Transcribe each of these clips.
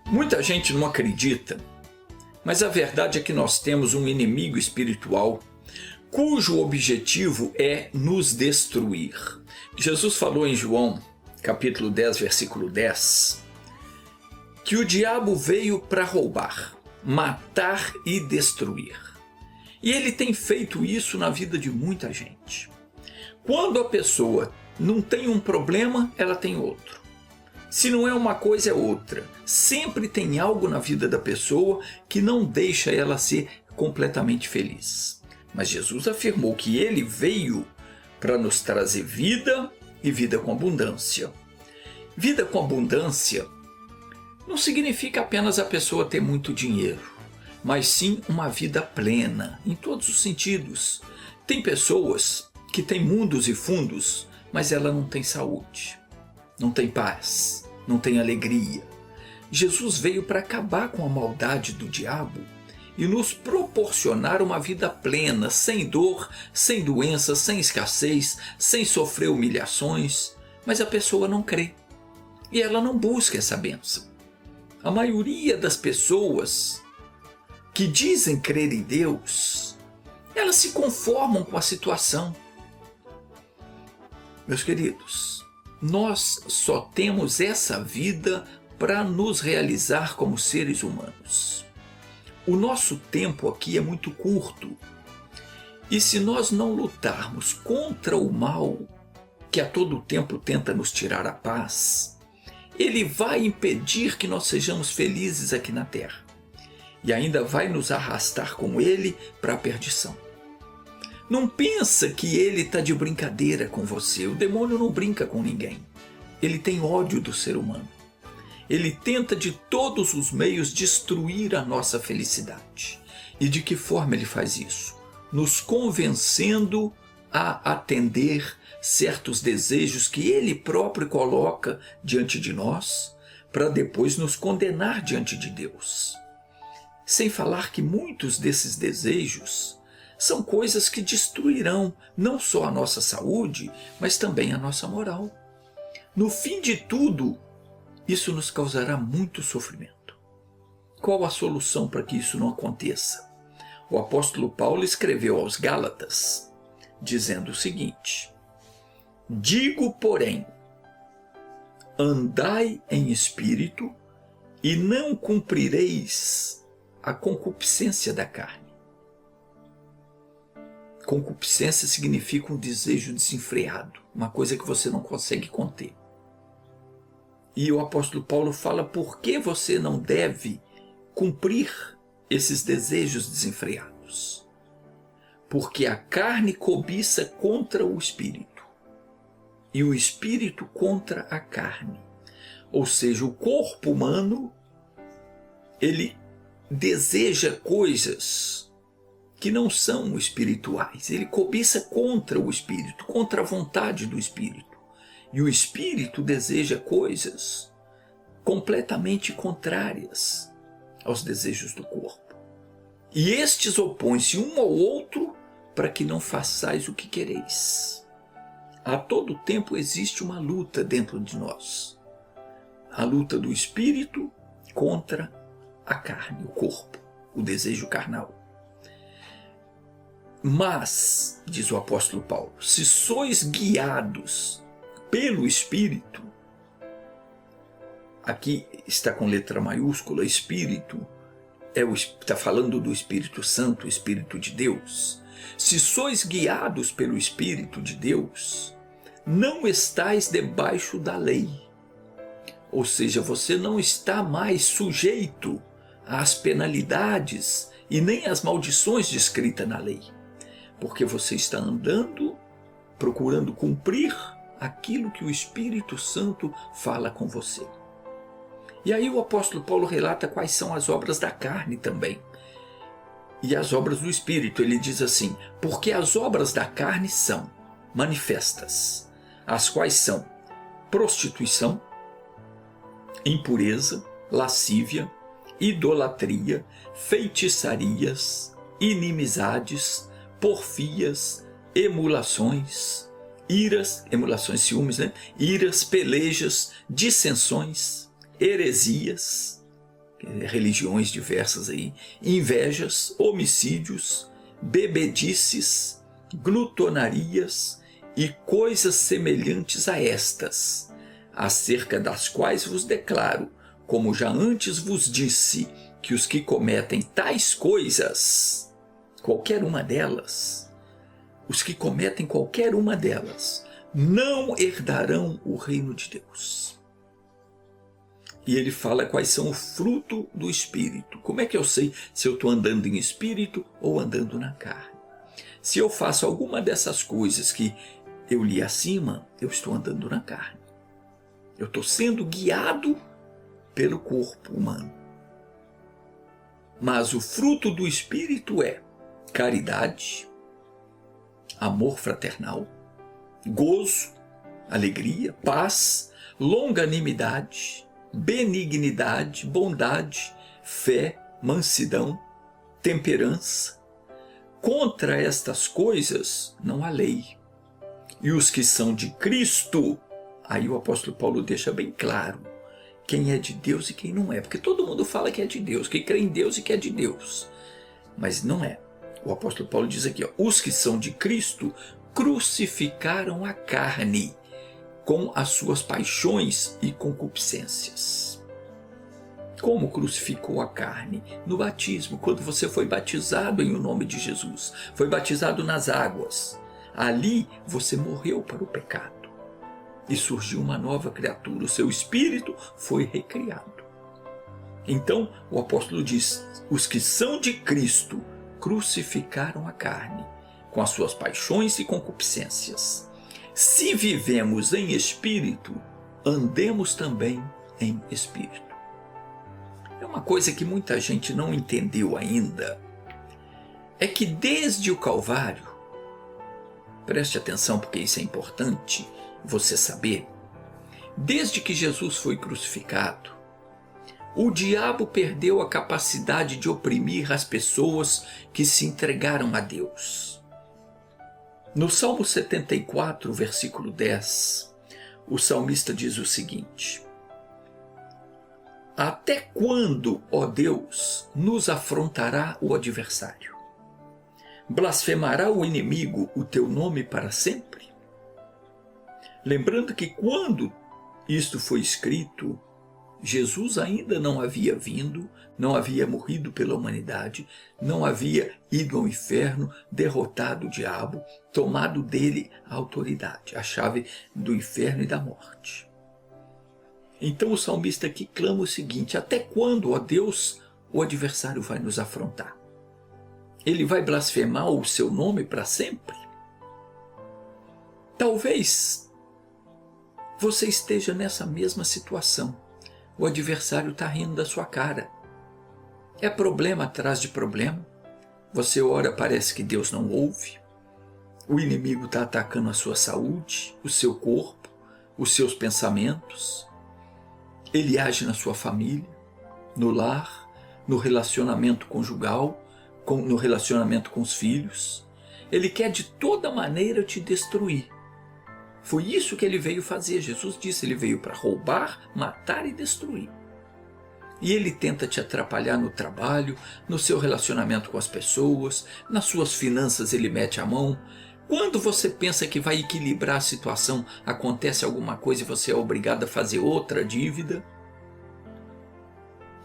Muita gente não acredita, mas a verdade é que nós temos um inimigo espiritual cujo objetivo é nos destruir. Jesus falou em João, capítulo 10, versículo 10, que o diabo veio para roubar, matar e destruir. E ele tem feito isso na vida de muita gente. Quando a pessoa não tem um problema, ela tem outro. Se não é uma coisa, é outra. Sempre tem algo na vida da pessoa que não deixa ela ser completamente feliz. Mas Jesus afirmou que ele veio para nos trazer vida e vida com abundância. Vida com abundância não significa apenas a pessoa ter muito dinheiro, mas sim uma vida plena, em todos os sentidos. Tem pessoas que têm mundos e fundos, mas ela não tem saúde, não tem paz, não tem alegria. Jesus veio para acabar com a maldade do diabo e nos proporcionar uma vida plena, sem dor, sem doença, sem escassez, sem sofrer humilhações, mas a pessoa não crê e ela não busca essa bênção. A maioria das pessoas que dizem crer em Deus, elas se conformam com a situação. Meus queridos, nós só temos essa vida para nos realizar como seres humanos. O nosso tempo aqui é muito curto. E se nós não lutarmos contra o mal, que a todo tempo tenta nos tirar a paz, ele vai impedir que nós sejamos felizes aqui na terra. E ainda vai nos arrastar com ele para a perdição. Não pensa que ele está de brincadeira com você. O demônio não brinca com ninguém. Ele tem ódio do ser humano. Ele tenta de todos os meios destruir a nossa felicidade. E de que forma ele faz isso? Nos convencendo a atender certos desejos que ele próprio coloca diante de nós, para depois nos condenar diante de Deus. Sem falar que muitos desses desejos são coisas que destruirão não só a nossa saúde, mas também a nossa moral. No fim de tudo, isso nos causará muito sofrimento. Qual a solução para que isso não aconteça? O apóstolo Paulo escreveu aos Gálatas, dizendo o seguinte: digo, porém, andai em espírito e não cumprireis a concupiscência da carne. Concupiscência significa um desejo desenfreado, uma coisa que você não consegue conter. E o apóstolo Paulo fala por que você não deve cumprir esses desejos desenfreados. Porque a carne cobiça contra o espírito e o espírito contra a carne. Ou seja, o corpo humano, ele deseja coisas que não são espirituais. Ele cobiça contra o espírito, contra a vontade do espírito. E o espírito deseja coisas completamente contrárias aos desejos do corpo. E estes opõem-se um ao outro para que não façais o que quereis. A todo tempo existe uma luta dentro de nós. A luta do espírito contra a carne, o corpo, o desejo carnal. Mas, diz o apóstolo Paulo, se sois guiados pelo Espírito, aqui está com letra maiúscula, Espírito, está falando do Espírito Santo, o Espírito de Deus. Se sois guiados pelo Espírito de Deus, não estáis debaixo da lei. Ou seja, você não está mais sujeito às penalidades e nem às maldições descritas na lei. Porque você está andando, procurando cumprir aquilo que o Espírito Santo fala com você. E aí o apóstolo Paulo relata quais são as obras da carne também. E as obras do Espírito. Ele diz assim: porque as obras da carne são manifestas, as quais são prostituição, impureza, lascívia, idolatria, feitiçarias, inimizades, porfias, emulações, iras, emulações, ciúmes, né? Iras, pelejas, dissensões, heresias, religiões diversas aí, invejas, homicídios, bebedices, glutonarias e coisas semelhantes a estas, acerca das quais vos declaro, como já antes vos disse, que os que cometem tais coisas, qualquer uma delas, os que cometem qualquer uma delas, não herdarão o reino de Deus. E ele fala quais são o fruto do Espírito. Como é que eu sei se eu estou andando em Espírito ou andando na carne? Se eu faço alguma dessas coisas que eu li acima, eu estou andando na carne. Eu estou sendo guiado pelo corpo humano. Mas o fruto do Espírito é caridade, amor fraternal, gozo, alegria, paz, longanimidade, benignidade, bondade, fé, mansidão, temperança. Contra estas coisas não há lei. E os que são de Cristo, aí o apóstolo Paulo deixa bem claro quem é de Deus e quem não é. Porque todo mundo fala que é de Deus, que crê em Deus e que é de Deus. Mas não é. O apóstolo Paulo diz aqui, ó, os que são de Cristo crucificaram a carne com as suas paixões e concupiscências. Como crucificou a carne? No batismo, quando você foi batizado em o nome de Jesus, foi batizado nas águas. Ali você morreu para o pecado e surgiu uma nova criatura, o seu espírito foi recriado. Então o apóstolo diz, os que são de Cristo crucificaram a carne com as suas paixões e concupiscências. Se vivemos em espírito, andemos também em espírito. É uma coisa que muita gente não entendeu ainda, é que desde o Calvário, preste atenção porque isso é importante você saber, desde que Jesus foi crucificado, o diabo perdeu a capacidade de oprimir as pessoas que se entregaram a Deus. No Salmo 74, versículo 10, o salmista diz o seguinte: até quando, ó Deus, nos afrontará o adversário? Blasfemará o inimigo o teu nome para sempre? Lembrando que quando isto foi escrito, Jesus ainda não havia vindo, não havia morrido pela humanidade, não havia ido ao inferno, derrotado o diabo, tomado dele a autoridade, a chave do inferno e da morte. Então o salmista aqui clama o seguinte: até quando, ó Deus, o adversário vai nos afrontar? Ele vai blasfemar o seu nome para sempre? Talvez você esteja nessa mesma situação. O adversário está rindo da sua cara. É problema atrás de problema. Você ora, parece que Deus não ouve. O inimigo está atacando a sua saúde, o seu corpo, os seus pensamentos. Ele age na sua família, no lar, no relacionamento conjugal, no relacionamento com os filhos. Ele quer de toda maneira te destruir. Foi isso que ele veio fazer. Jesus disse, ele veio para roubar, matar e destruir. E ele tenta te atrapalhar no trabalho, no seu relacionamento com as pessoas, nas suas finanças ele mete a mão. Quando você pensa que vai equilibrar a situação, acontece alguma coisa e você é obrigado a fazer outra dívida.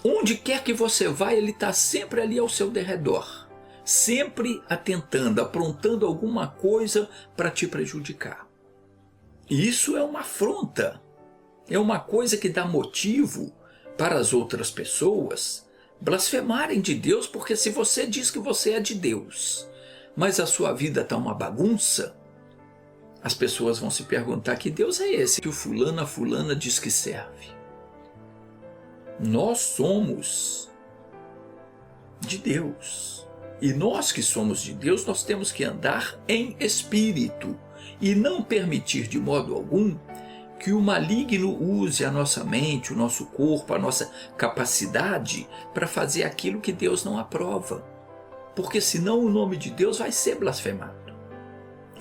Onde quer que você vá, ele está sempre ali ao seu derredor, sempre atentando, aprontando alguma coisa para te prejudicar. E isso é uma afronta, é uma coisa que dá motivo para as outras pessoas blasfemarem de Deus, porque se você diz que você é de Deus, mas a sua vida está uma bagunça, as pessoas vão se perguntar: que Deus é esse que o fulano, a fulana diz que serve? Nós somos de Deus. E nós que somos de Deus, nós temos que andar em espírito e não permitir de modo algum que o maligno use a nossa mente, o nosso corpo, a nossa capacidade para fazer aquilo que Deus não aprova. Porque senão o nome de Deus vai ser blasfemado.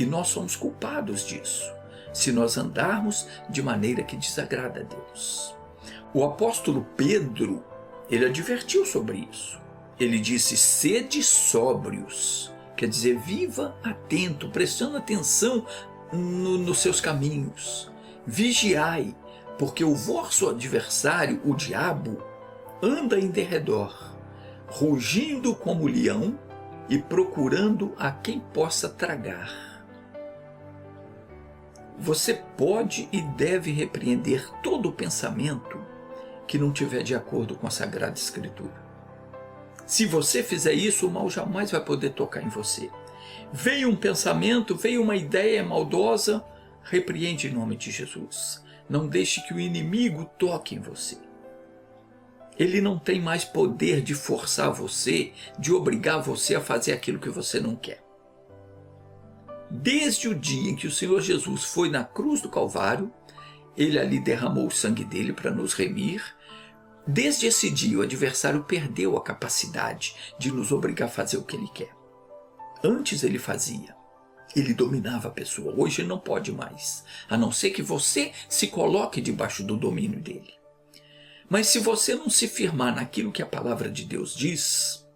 E nós somos culpados disso, se nós andarmos de maneira que desagrada a Deus. O apóstolo Pedro, ele advertiu sobre isso. Ele disse: sede sóbrios, quer dizer, viva atento, prestando atenção nos seus caminhos. Vigiai, porque o vosso adversário, o diabo, anda em derredor, rugindo como leão e procurando a quem possa tragar. Você pode e deve repreender todo pensamento que não estiver de acordo com a Sagrada Escritura. Se você fizer isso, o mal jamais vai poder tocar em você. Veio um pensamento, veio uma ideia maldosa, repreende em nome de Jesus. Não deixe que o inimigo toque em você. Ele não tem mais poder de forçar você, de obrigar você a fazer aquilo que você não quer. Desde o dia em que o Senhor Jesus foi na cruz do Calvário, ele ali derramou o sangue dele para nos remir. Desde esse dia, o adversário perdeu a capacidade de nos obrigar a fazer o que ele quer. Antes ele fazia. Ele dominava a pessoa. Hoje não pode mais. A não ser que você se coloque debaixo do domínio dele. Mas se você não se firmar naquilo que a palavra de Deus diz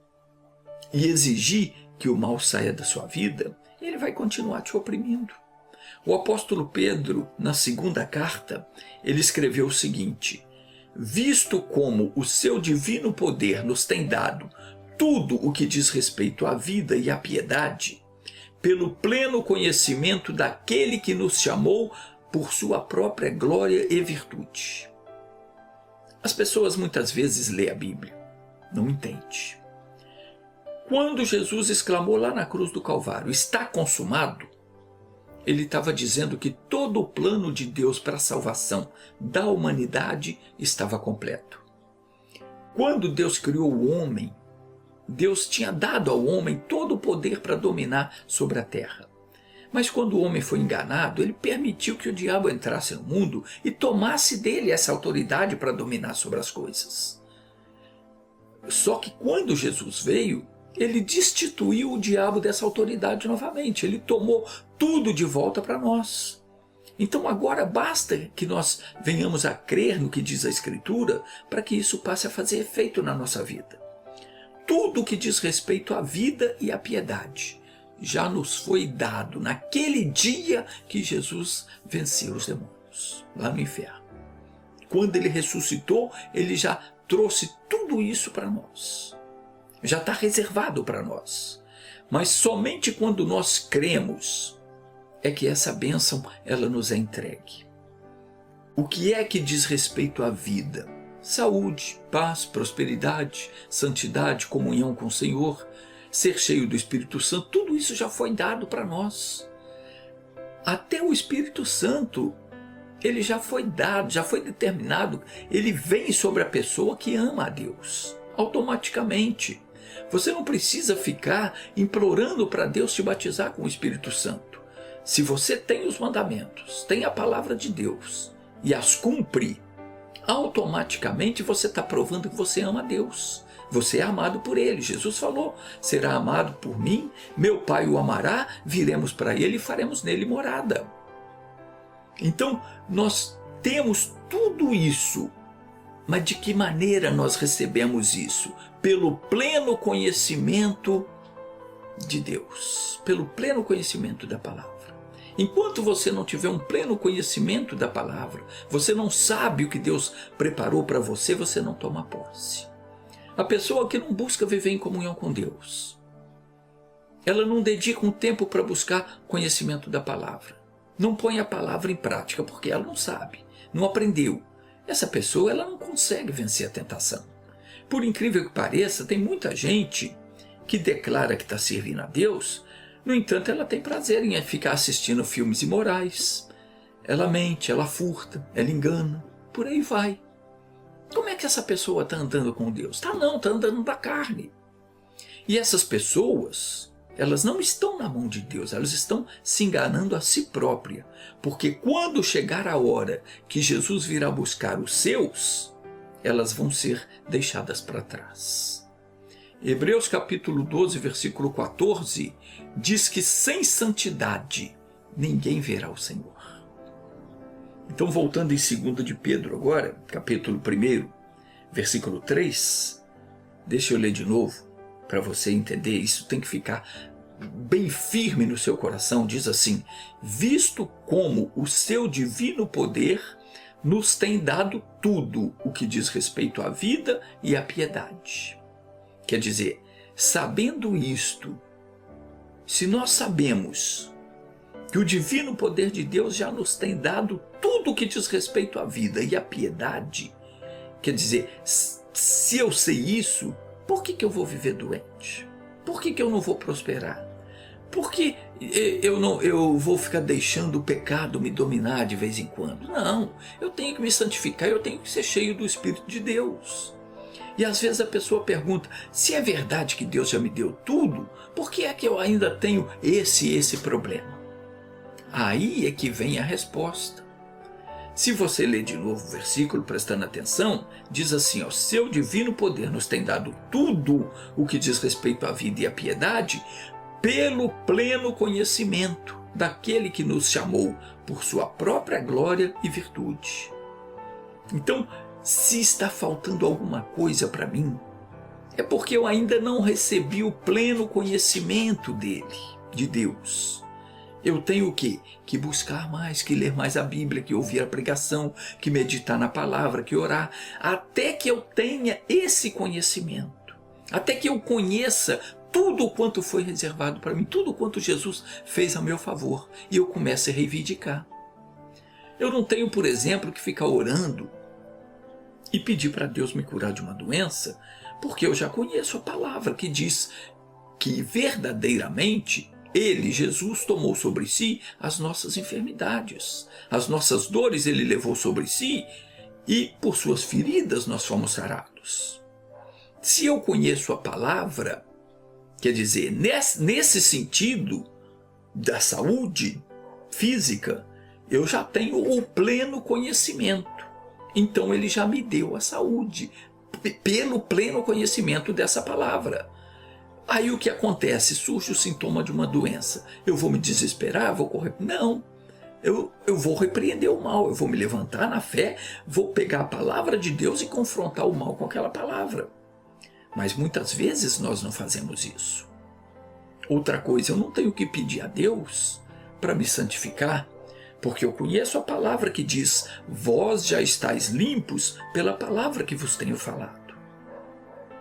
e exigir que o mal saia da sua vida, ele vai continuar te oprimindo. O apóstolo Pedro, na segunda carta, ele escreveu o seguinte: visto como o seu divino poder nos tem dado tudo o que diz respeito à vida e à piedade, pelo pleno conhecimento daquele que nos chamou por sua própria glória e virtude. As pessoas muitas vezes lêem a Bíblia, não entendem. Quando Jesus exclamou lá na cruz do Calvário, está consumado, ele estava dizendo que todo o plano de Deus para a salvação da humanidade estava completo. Quando Deus criou o homem, Deus tinha dado ao homem todo o poder para dominar sobre a terra. Mas quando o homem foi enganado, ele permitiu que o diabo entrasse no mundo e tomasse dele essa autoridade para dominar sobre as coisas. Só que quando Jesus veio, ele destituiu o diabo dessa autoridade novamente. Ele tomou tudo de volta para nós. Então agora basta que nós venhamos a crer no que diz a Escritura para que isso passe a fazer efeito na nossa vida. Tudo o que diz respeito à vida e à piedade já nos foi dado naquele dia que Jesus venceu os demônios lá no inferno. Quando ele ressuscitou, ele já trouxe tudo isso para nós. Já está reservado para nós. Mas somente quando nós cremos é que essa bênção ela nos é entregue. O que é que diz respeito à vida? Saúde, paz, prosperidade, santidade, comunhão com o Senhor, ser cheio do Espírito Santo, tudo isso já foi dado para nós. Até o Espírito Santo, ele já foi dado, já foi determinado, ele vem sobre a pessoa que ama a Deus, automaticamente. Você não precisa ficar implorando para Deus te batizar com o Espírito Santo. Se você tem os mandamentos, tem a palavra de Deus e as cumpre, automaticamente você está provando que você ama a Deus. Você é amado por Ele. Jesus falou: será amado por mim, meu Pai o amará, viremos para Ele e faremos nele morada. Então nós temos tudo isso. Mas de que maneira nós recebemos isso? Pelo pleno conhecimento de Deus, pelo pleno conhecimento da palavra. Enquanto você não tiver um pleno conhecimento da palavra, você não sabe o que Deus preparou para você, você não toma posse. A pessoa que não busca viver em comunhão com Deus, ela não dedica um tempo para buscar conhecimento da palavra. Não põe a palavra em prática porque ela não sabe, não aprendeu. Essa pessoa ela não consegue vencer a tentação. Por incrível que pareça, tem muita gente que declara que está servindo a Deus, no entanto ela tem prazer em ficar assistindo filmes imorais. Ela mente, ela furta, ela engana, por aí vai. Como é que essa pessoa está andando com Deus? Está andando da carne. E essas pessoas, elas não estão na mão de Deus, elas estão se enganando a si própria. Porque quando chegar a hora que Jesus virá buscar os seus, elas vão ser deixadas para trás. Hebreus capítulo 12, versículo 14, diz que sem santidade ninguém verá o Senhor. Então, voltando em 2 de Pedro agora, capítulo 1, versículo 3, deixa eu ler de novo para você entender, isso tem que ficar bem firme no seu coração. Diz assim: visto como o seu divino poder nos tem dado tudo o que diz respeito à vida e à piedade. Quer dizer, sabendo isto, se nós sabemos que o divino poder de Deus já nos tem dado tudo o que diz respeito à vida e à piedade, quer dizer, se eu sei isso, por que eu vou viver doente? Por que eu não vou prosperar? Por que eu vou ficar deixando o pecado me dominar de vez em quando? Não, eu tenho que me santificar, eu tenho que ser cheio do Espírito de Deus. E às vezes a pessoa pergunta, se é verdade que Deus já me deu tudo, por que é que eu ainda tenho esse problema? Aí é que vem a resposta. Se você ler de novo o versículo, prestando atenção, diz assim, ó, seu divino poder nos tem dado tudo o que diz respeito à vida e à piedade, pelo pleno conhecimento daquele que nos chamou por sua própria glória e virtude. Então, se está faltando alguma coisa para mim, é porque eu ainda não recebi o pleno conhecimento dele, de Deus. Eu tenho o quê? Que buscar mais, que ler mais a Bíblia, que ouvir a pregação, que meditar na palavra, que orar, até que eu tenha esse conhecimento, até que eu conheça tudo quanto foi reservado para mim, tudo quanto Jesus fez a meu favor, e eu comece a reivindicar. Eu não tenho, por exemplo, que ficar orando e pedir para Deus me curar de uma doença, porque eu já conheço a palavra que diz que verdadeiramente Ele, Jesus, tomou sobre si as nossas enfermidades, as nossas dores Ele levou sobre si e por suas feridas nós fomos sarados. Se eu conheço a palavra, quer dizer, nesse sentido da saúde física, eu já tenho o pleno conhecimento. Então ele já me deu a saúde, pelo pleno conhecimento dessa palavra. Aí o que acontece? Surge o sintoma de uma doença. Eu vou me desesperar? Vou correr? Não. Eu vou repreender o mal, eu vou me levantar na fé, vou pegar a palavra de Deus e confrontar o mal com aquela palavra. Mas muitas vezes nós não fazemos isso. Outra coisa, eu não tenho que pedir a Deus para me santificar, porque eu conheço a palavra que diz, vós já estáis limpos pela palavra que vos tenho falado.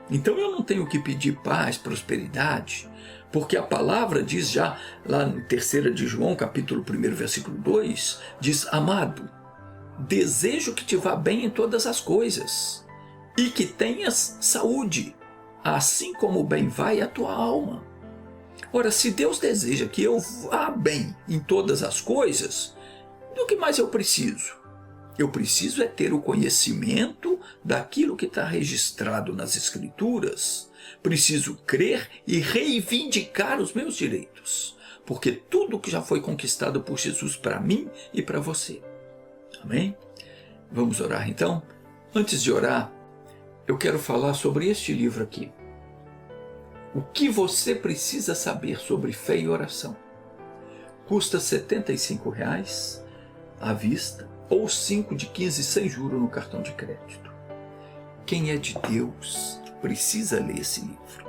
Então eu não tenho que pedir paz, prosperidade, porque a palavra diz já, lá em 3 de João, capítulo 1, versículo 2, diz, amado, desejo que te vá bem em todas as coisas, e que tenhas saúde, assim como bem vai a tua alma. Ora, se Deus deseja que eu vá bem em todas as coisas, do que mais eu preciso? Eu preciso é ter o conhecimento daquilo que está registrado nas Escrituras. Preciso crer e reivindicar os meus direitos, porque tudo que já foi conquistado por Jesus para mim e para você. Amém? Vamos orar então? Antes de orar, eu quero falar sobre este livro aqui. O que você precisa saber sobre fé e oração. Custa R$ 75,00 à vista ou 5 de 15 sem juro no cartão de crédito. Quem é de Deus precisa ler esse livro.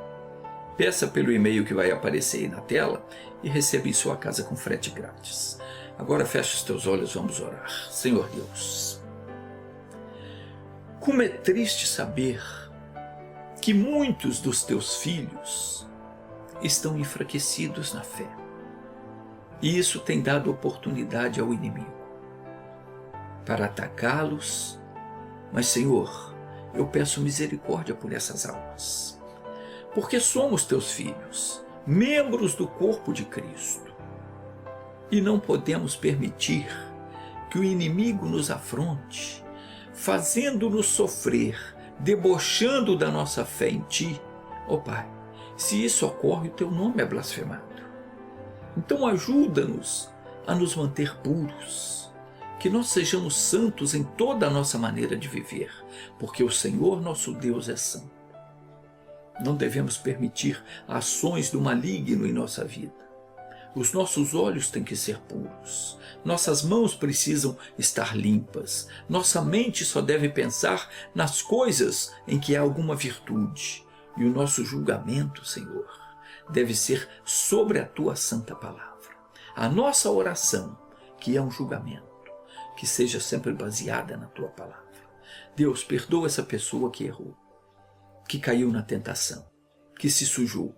Peça pelo e-mail que vai aparecer aí na tela e receba em sua casa com frete grátis. Agora feche os teus olhos, vamos orar. Senhor Deus, como é triste saber que muitos dos teus filhos estão enfraquecidos na fé. E isso tem dado oportunidade ao inimigo para atacá-los. Mas, Senhor, eu peço misericórdia por essas almas, porque somos teus filhos, membros do corpo de Cristo, e não podemos permitir que o inimigo nos afronte, fazendo-nos sofrer, debochando da nossa fé em Ti. Ó Pai, se isso ocorre, o Teu nome é blasfemado. Então ajuda-nos a nos manter puros, que nós sejamos santos em toda a nossa maneira de viver, porque o Senhor nosso Deus é santo. Não devemos permitir ações do maligno em nossa vida. Os nossos olhos têm que ser puros. Nossas mãos precisam estar limpas. Nossa mente só deve pensar nas coisas em que há alguma virtude. E o nosso julgamento, Senhor, deve ser sobre a Tua santa palavra. A nossa oração, que é um julgamento, que seja sempre baseada na Tua palavra. Deus, perdoa essa pessoa que errou, que caiu na tentação, que se sujou,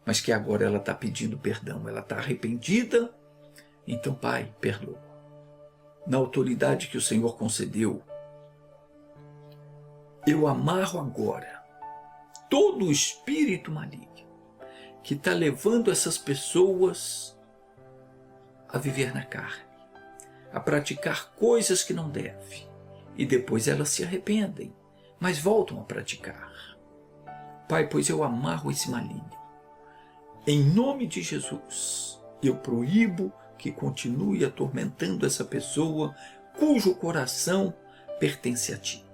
mas que agora ela está pedindo perdão, ela está arrependida. Então, Pai, perdoa. Na autoridade que o Senhor concedeu, eu amarro agora todo o espírito maligno que está levando essas pessoas a viver na carne, a praticar coisas que não devem, e depois elas se arrependem, mas voltam a praticar. Pai, pois eu amarro esse maligno. Em nome de Jesus, eu proíbo que continue atormentando essa pessoa cujo coração pertence a Ti.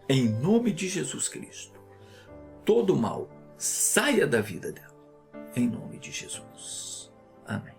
Em nome de Jesus Cristo, todo mal saia da vida dela. Em nome de Jesus. Amém.